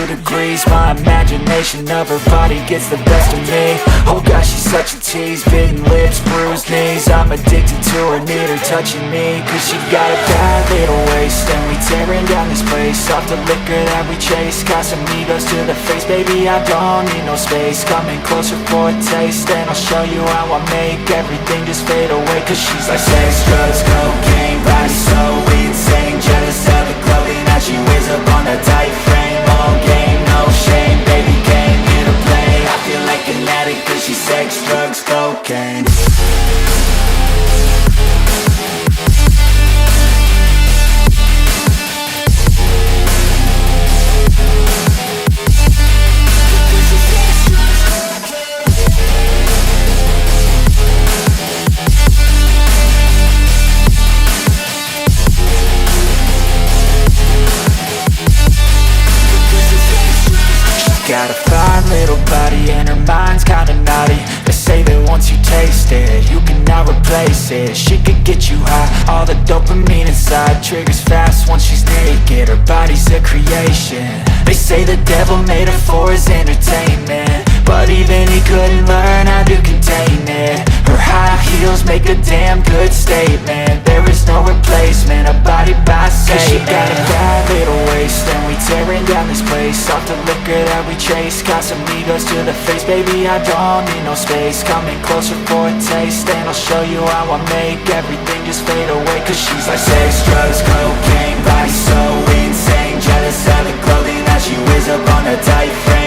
degrees. My imagination of her body gets the best of me. Oh gosh, she's such a tease, bitten lips, bruised knees. I'm addicted to her, need her touching me. Cause she got a bad little waist, and we tearing down this place. Off the liquor that we chase, got some egos to the face. Baby, I don't need no space, coming closer for a taste. And I'll show you how I make everything just fade away. Cause she's like sex, drugs, cocaine, body so insane. Jealous of the clothing that she wears up on that tight frame. All game, no shame, baby came here to play. I feel like an addict cause she's sex, drugs, cocaine. Got a fine little body and her mind's kinda naughty. They say that once you taste it, you cannot replace it. She could get you high, all the dopamine inside triggers fast once she's naked. Her body's a creation. They say the devil made her for his entertainment, but even he couldn't learn how to contain it. Her high heels make a damn good statement. There is no replacement, a body by Satan. Cause she got a bad little waist, and we tearing down this place. Off the liquor that we chase, got some egos to the face. Baby, I don't need no space, coming closer for a taste. And I'll show you how I make everything just fade away. Cause she's like sex, drugs, cocaine, body so insane. Jealous of the clothing that she wears up on her tight frame.